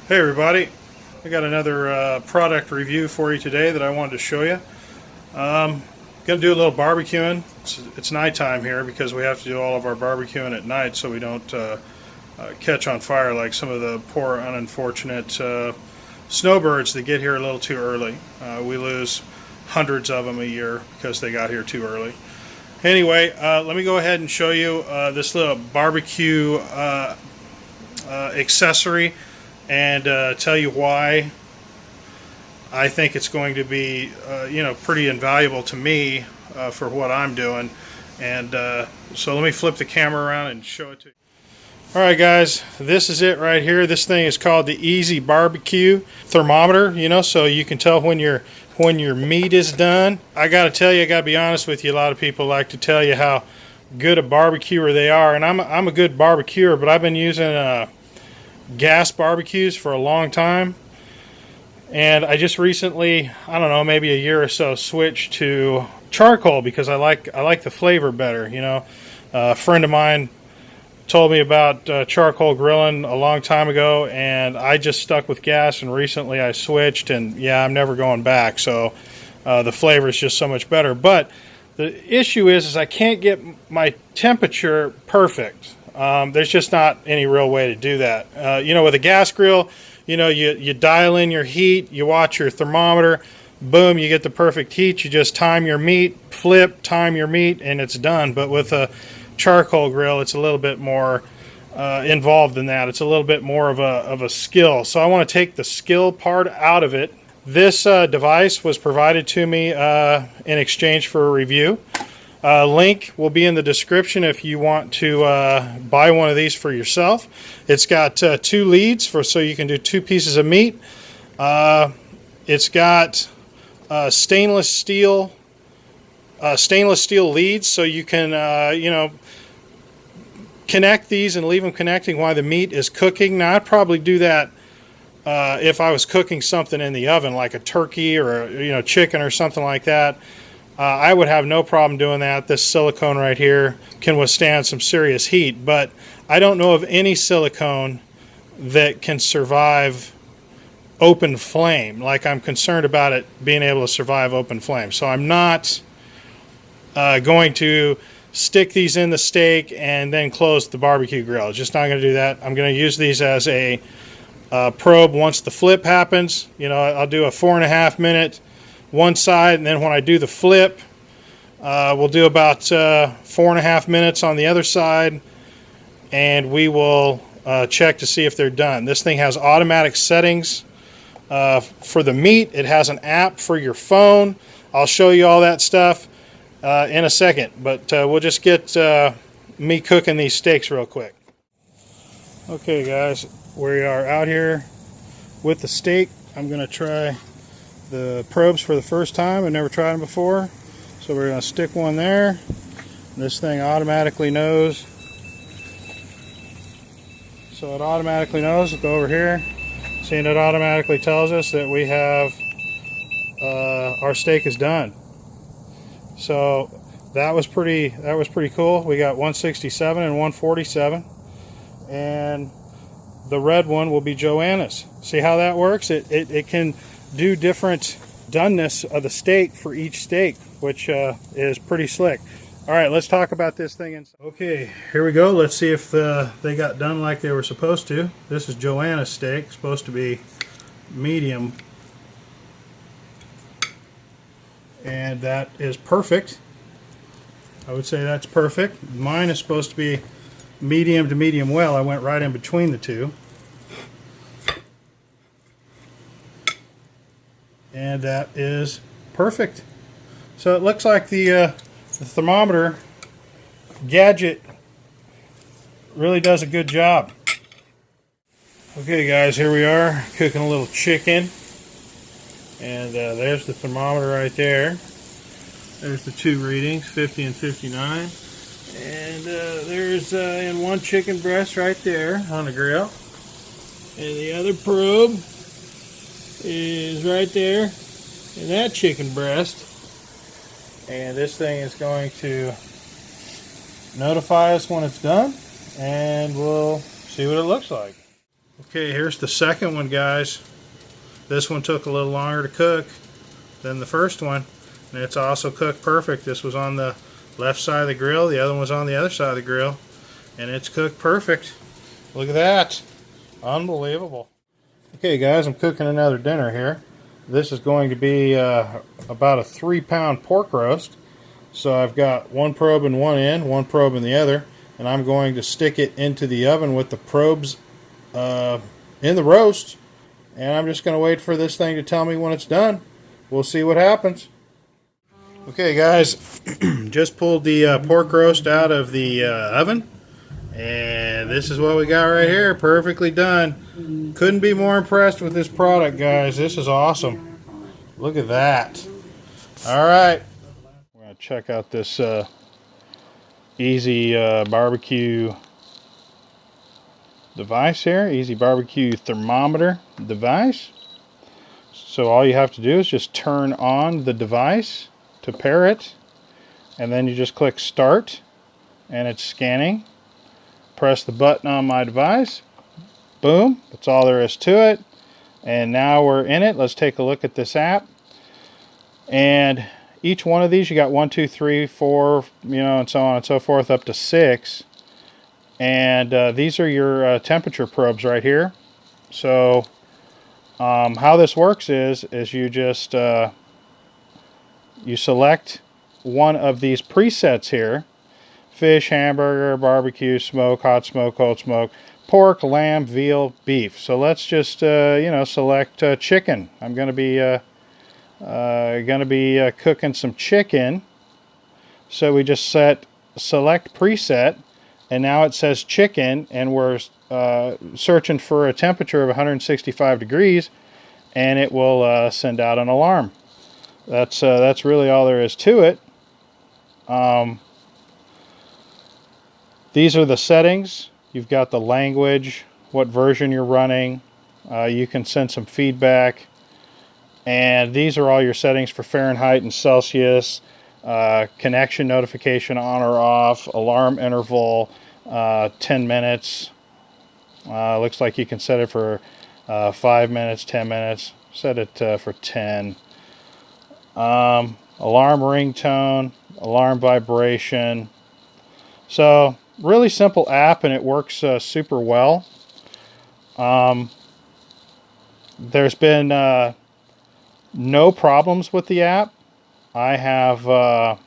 Hey everybody, I got another product review for you today that I wanted to show you. Gonna do a little barbecuing. It's nighttime here because we have to do all of our barbecuing at night so we don't catch on fire like some of the poor unfortunate snowbirds that get here a little too early. We lose hundreds of them a year because they got here too early. Anyway, let me go ahead and show you this little barbecue accessory and tell you why I think it's going to be, pretty invaluable to me for what I'm doing. And so let me flip the camera around and show it to you. All right, guys, this is it right here. This thing is called the Easy Barbecue Thermometer. So you can tell when your meat is done. I got to tell you, I got to be honest with you. A lot of people like to tell you how good a barbecuer they are, and I'm a good barbecuer, but I've been using gas barbecues for a long time, and I just recently, I don't know, maybe a year or so, switched to charcoal because I like the flavor better. A friend of mine told me about charcoal grilling a long time ago, and I just stuck with gas, and recently I switched, and yeah, I'm never going back. So the flavor is just so much better. But the issue is I can't get my temperature perfect. There's just not any real way to do that. With a gas grill, you dial in your heat, you watch your thermometer, boom, you get the perfect heat. You just time your meat, flip, time your meat, and it's done. But with a charcoal grill, it's a little bit more involved than that. It's a little bit more of a skill. So I want to take the skill part out of it. This device was provided to me in exchange for a review. Link will be in the description if you want to buy one of these for yourself. It's got 2 leads so you can do 2 pieces of meat. It's got stainless steel leads, so you can connect these and leave them connecting while the meat is cooking. Now I'd probably do that if I was cooking something in the oven, like a turkey or chicken or something like that. I would have no problem doing that. This silicone right here can withstand some serious heat, but I don't know of any silicone that can survive open flame. Like, I'm concerned about it being able to survive open flame. So I'm not going to stick these in the steak and then close the barbecue grill. Just not going to do that. I'm going to use these as a probe once the flip happens. I'll do a 4.5 minute one side, and then when I do the flip, we'll do about 4.5 minutes on the other side, and we will check to see if they're done. This thing has automatic settings for the meat. It has an app for your phone. I'll show you all that stuff in a second, but we'll just get me cooking these steaks real quick. Okay, guys, we are out here with the steak. I'm going to try the probes for the first time. I've never tried them before, so we're going to stick one there. This thing automatically knows. So it automatically knows. Go over here. See, and it automatically tells us that we have our steak is done. So that was pretty cool. We got 167 and 147, and the red one will be Joanna's. See how that works? It can do different doneness of the steak for each steak, which is pretty slick. All right, let's talk about this thing inside. Okay, here we go. Let's see if they got done like they were supposed to. This is Joanna's steak, supposed to be medium, and that is perfect. I would say that's perfect. Mine is supposed to be medium to medium well. I went right in between the two. And that is perfect. So it looks like the thermometer gadget really does a good job. Okay, guys, here we are cooking a little chicken, and there's the thermometer right there. There's the 2 readings, 50 and 59, and there's in one chicken breast right there on the grill, and the other probe is right there in that chicken breast, and this thing is going to notify us when it's done, and we'll see what it looks like. Okay, here's the second one, guys. This one took a little longer to cook than the first one, and it's also cooked perfect. This was on the left side of the grill, the other one was on the other side of the grill, and it's cooked perfect. Look at that. Unbelievable. Okay, guys, I'm cooking another dinner here. This is going to be about a 3-pound pork roast. So I've got one probe in one end, one probe in the other, and I'm going to stick it into the oven with the probes in the roast, and I'm just going to wait for this thing to tell me when it's done. We'll see what happens. Okay, guys, just pulled the pork roast out of the oven, and this is what we got right here. Perfectly done. Couldn't be more impressed with this product, guys. This is awesome. Look at that. All right. We're going to check out this easy barbecue device here. Easy barbecue thermometer device. So all you have to do is just turn on the device to pair it, and then you just click start, and it's scanning. Press the button on my device. Boom. That's all there is to it. And now we're in it. Let's take a look at this app. And each one of these, you got 1, 2, 3, 4, and so on and so forth, up to 6. And these are your temperature probes right here. So how this works is you just you select one of these presets here: fish, hamburger, barbecue, smoke, hot smoke, cold smoke, pork, lamb, veal, beef. So let's just select chicken. I'm going to be cooking some chicken. So we just select preset, and now it says chicken, and we're searching for a temperature of 165 degrees, and it will send out an alarm. That's really all there is to it. These are the settings. You've got the language, what version you're running. You can send some feedback. And these are all your settings for Fahrenheit and Celsius, connection notification on or off, alarm interval, 10 minutes. Looks like you can set it for 5 minutes, 10 minutes. Set it for 10. Alarm ringtone, alarm vibration. So really simple app, and it works super well. There's been no problems with the app. I have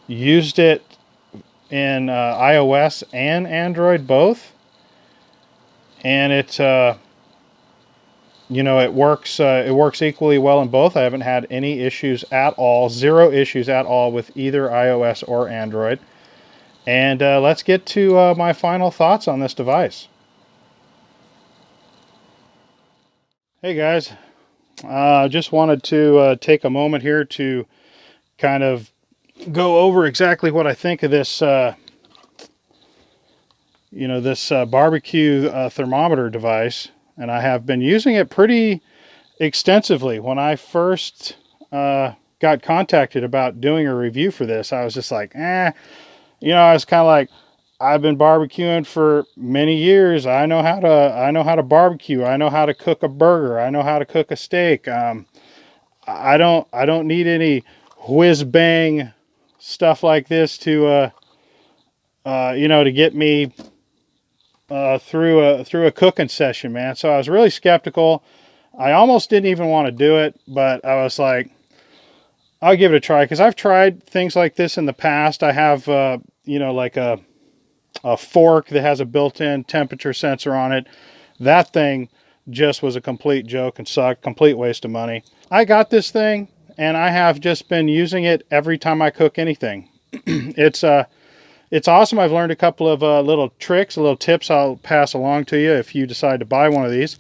used it in iOS and Android both, and it works equally well in both. I haven't had any issues at all, 0 issues at all with either iOS or Android. And let's get to my final thoughts on this device. Hey guys, just wanted to take a moment here to kind of go over exactly what I think of this barbecue thermometer device, and I have been using it pretty extensively. When I first got contacted about doing a review for this, I was just like, I was kind of like, I've been barbecuing for many years. I know how to barbecue. I know how to cook a burger. I know how to cook a steak. I don't need any whiz bang stuff like this to get me through a cooking session, man. So I was really skeptical. I almost didn't even want to do it, but I was like, I'll give it a try, because I've tried things like this in the past. I have like a fork that has a built-in temperature sensor on it. That thing just was a complete joke and sucked. Complete waste of money. I got this thing, and I have just been using it every time I cook anything. It's awesome. I've learned a couple of little tricks, little tips I'll pass along to you if you decide to buy one of these.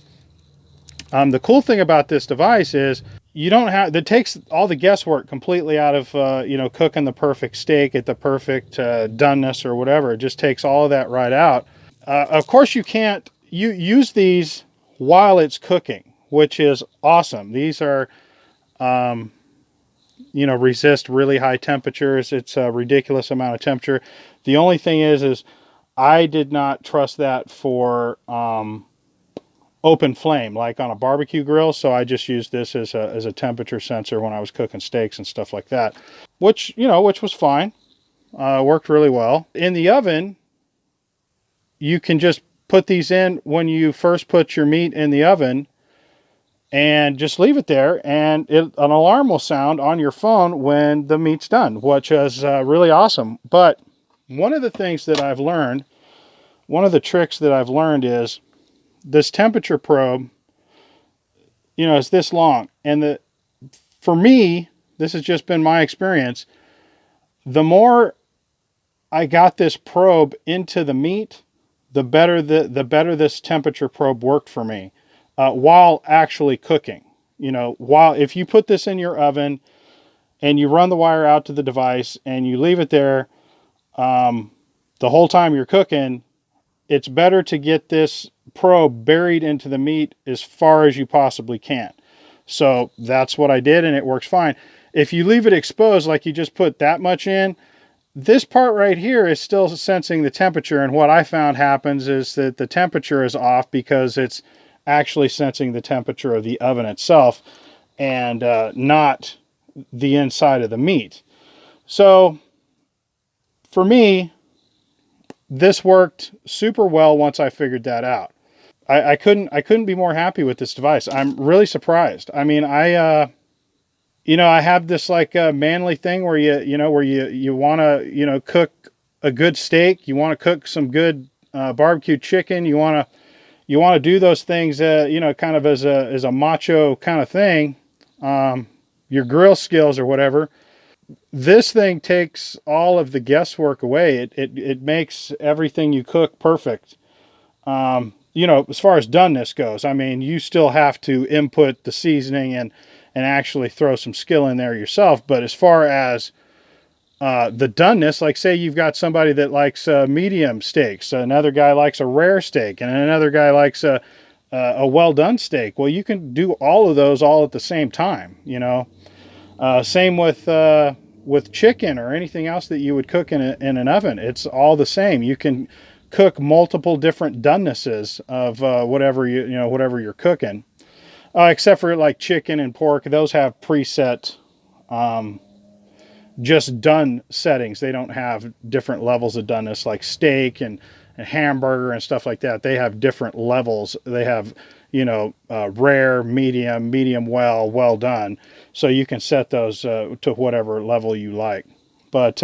The cool thing about this device is that takes all the guesswork completely out of cooking the perfect steak at the perfect doneness or whatever. It just takes all of that right out. Of course, you can't use these while it's cooking, which is awesome. These are resist really high temperatures. It's a ridiculous amount of temperature. The only thing is I did not trust that for open flame, like on a barbecue grill. So I just used this as a temperature sensor when I was cooking steaks and stuff like that, which, which was fine. Worked really well. In the oven, you can just put these in when you first put your meat in the oven and just leave it there, and an alarm will sound on your phone when the meat's done, which is really awesome. But one of the things that I've learned, one of the tricks that I've learned is this temperature probe, is this long. And for me, this has just been my experience. The more I got this probe into the meat, the better this temperature probe worked for me while actually cooking. While if you put this in your oven and you run the wire out to the device and you leave it there the whole time you're cooking, it's better to get this probe buried into the meat as far as you possibly can. So that's what I did, and it works fine. If you leave it exposed, like you just put that much in, this part right here is still sensing the temperature, and what I found happens is that the temperature is off because it's actually sensing the temperature of the oven itself and not the inside of the meat. So for me, this worked super well once I figured that out. I couldn't be more happy with this device. I'm really surprised. I mean, I have this like manly thing where you want to, cook a good steak. You want to cook some good barbecue chicken. You want to do those things, kind of as a macho kind of thing. Your grill skills or whatever. This thing takes all of the guesswork away. It makes everything you cook perfect. As far as doneness goes, I mean, you still have to input the seasoning and actually throw some skill in there yourself. But as far as the doneness, like say you've got somebody that likes medium steaks, another guy likes a rare steak, and another guy likes a well done steak. Well, you can do all of those all at the same time. Same with chicken or anything else that you would cook in an oven. It's all the same. You can cook multiple different donenesses of whatever whatever you're cooking, except for like chicken and pork. Those have preset just done settings. They don't have different levels of doneness like steak and hamburger and stuff like that. They have different levels. They have rare, medium well done. So you can set those to whatever level you like. But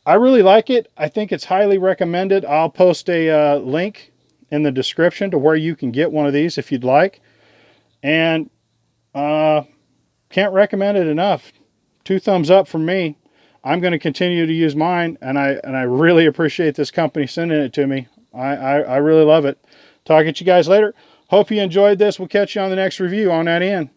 I really like it. I think it's highly recommended. I'll post a link in the description to where you can get one of these if you'd like. And can't recommend it enough. 2 thumbs up from me. I'm going to continue to use mine, and I really appreciate this company sending it to me. I really love it. Talk at you guys later. Hope you enjoyed this. We'll catch you on the next review. On that end.